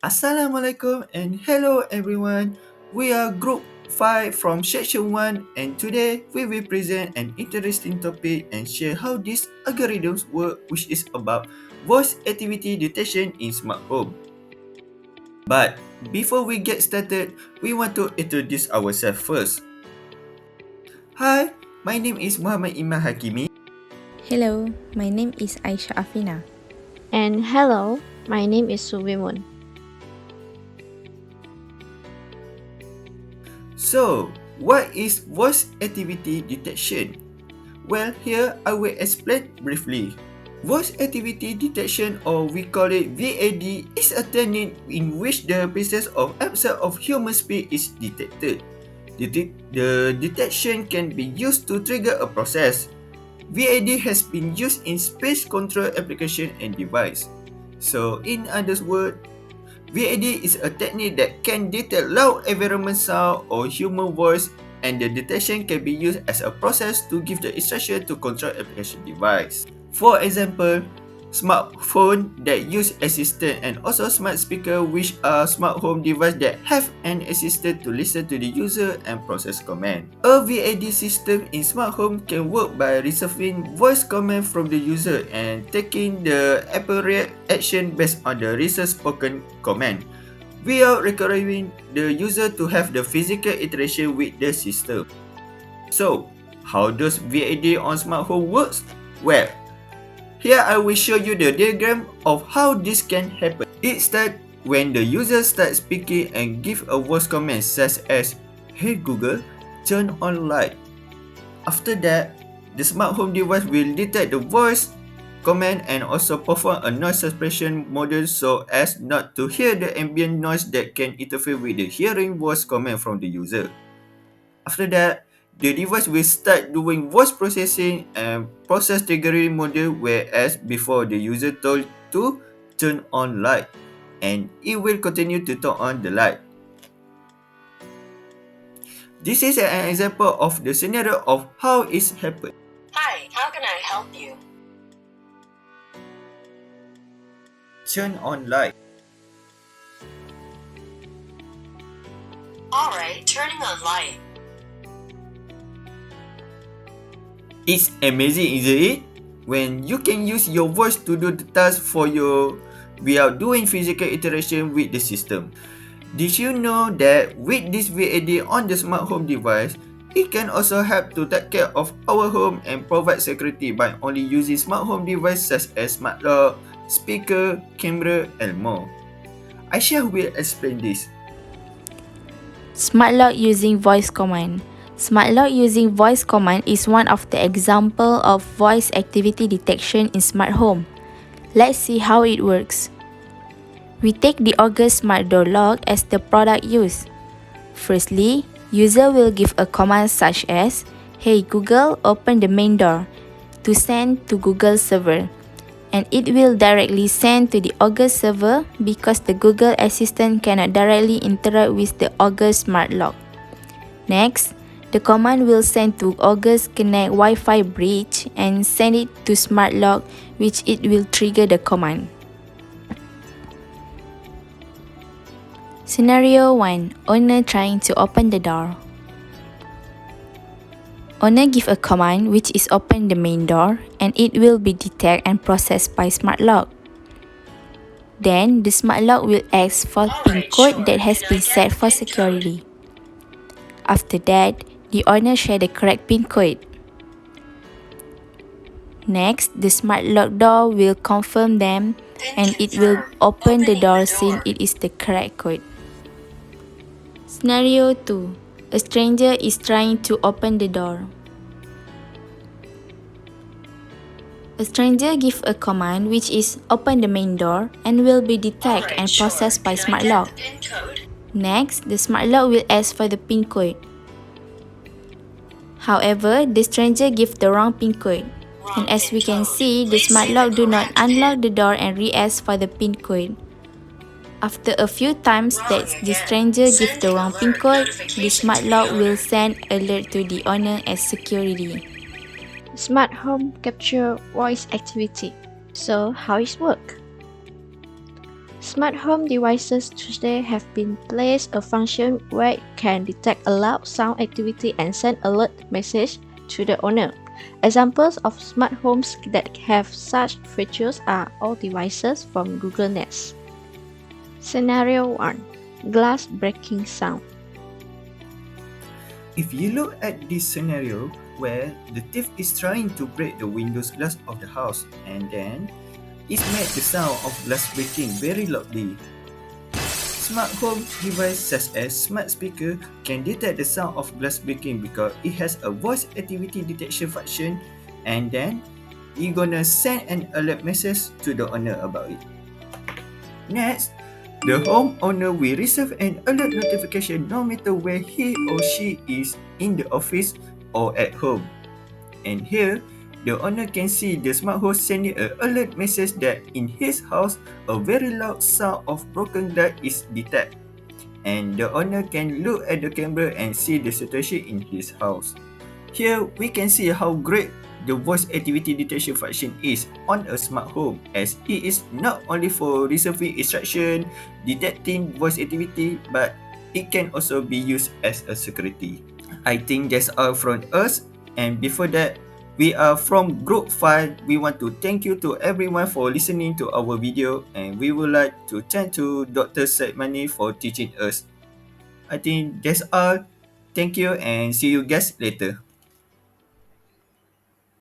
Assalamualaikum and hello everyone. We are Group 5 from Section 1 and today we will present an interesting topic and share how these algorithms work, which is about voice activity detection in smart home. But before we get started, we want to introduce ourselves first. Hi, my name is Muhammad Iman Hakimi. Hello, my name is Aisha Afina. And hello, my name is Suvimun. So, what is voice activity detection? Well, here I will explain briefly. Voice activity detection, or we call it VAD, is a technique in which the presence of absence of human speech is detected. The detection can be used to trigger a process. VAD has been used in space control application and device. So, in other words, VAD is a technique that can detect loud environment sound or human voice, and the detection can be used as a process to give the instruction to control application device. For example, smartphone that use assistant and also smart speaker, which are smart home device that have an assistant to listen to the user and process command. A VAD system in smart home can work by receiving voice command from the user and taking the appropriate action based on the recent spoken command, without requiring the user to have the physical interaction with the system. So, how does VAD on smart home works? Well, here I will show you the diagram of how this can happen. It starts when the user starts speaking and give a voice command such as "Hey Google, turn on light." After that, the smart home device will detect the voice command and also perform a noise suppression module so as not to hear the ambient noise that can interfere with the hearing voice command from the user. After that, the device will start doing voice processing and process triggering module, whereas before the user told to turn on light, and it will continue to turn on the light. This is an example of the scenario of how it happened. Hi, how can I help you? Turn on light. Alright, turning on light. It's amazing, isn't it? When you can use your voice to do the task for you without doing physical interaction with the system. Did you know that with this VAD on the smart home device, it can also help to take care of our home and provide security by only using smart home devices such as smart lock, speaker, camera, and more. Aisha will explain this. Smart lock using voice command. Smart lock using voice command is one of the example of voice activity detection in smart home. Let's see how it works. We take the August smart door lock as the product used. Firstly, user will give a command such as "Hey Google, open the main door" to send to Google server, and it will directly send to the August server because the Google Assistant cannot directly interact with the August smart lock. Next, the command will send to August Connect Wi-Fi bridge and send it to smart lock, which it will trigger the command. Scenario 1. Owner trying to open the door. Owner give a command which is open the main door, and it will be detected and processed by smart lock. Then the smart lock will ask for PIN code that has been set for security. After that, the owner share the correct PIN code. Next, the smart lock door will confirm them, and it will open the door since it is the correct code. Scenario 2. A stranger is trying to open the door. A stranger gives a command which is open the main door and will be detected and processed by smart lock. Next, the smart lock will ask for the PIN code. However, the stranger gives the wrong PIN code. And as we can see, the smart lock do not unlock the door and re-ask for the PIN code. After a few times that the stranger gives the wrong PIN code, the smart lock will send alert to the owner as security. Smart home capture voice activity. So how it work? Smart home devices today have been placed a function where it can detect a loud sound activity and send alert message to the owner. Examples of smart homes that have such features are all devices from Google Nest. Scenario 1. Glass breaking sound. If you look at this scenario where the thief is trying to break the windows glass of the house and then it made the sound of glass breaking very loudly. Smart home device such as smart speaker can detect the sound of glass breaking because it has a voice activity detection function and then it gonna send an alert message to the owner about it. Next, the homeowner will receive an alert notification no matter where he or she is in the office or at home. And here, the owner can see the smart home sending an alert message that in his house, a very loud sound of broken glass is detected. And the owner can look at the camera and see the situation in his house. Here, we can see how great the voice activity detection function is on a smart home, as it is not only for receiving instruction, detecting voice activity, but it can also be used as a security. I think that's all from us. And before that, we are from Group 5. We want to thank you to everyone for listening to our video, and we would like to thank to Dr. Syed Madni for teaching us. I think that's all. Thank you and see you guys later.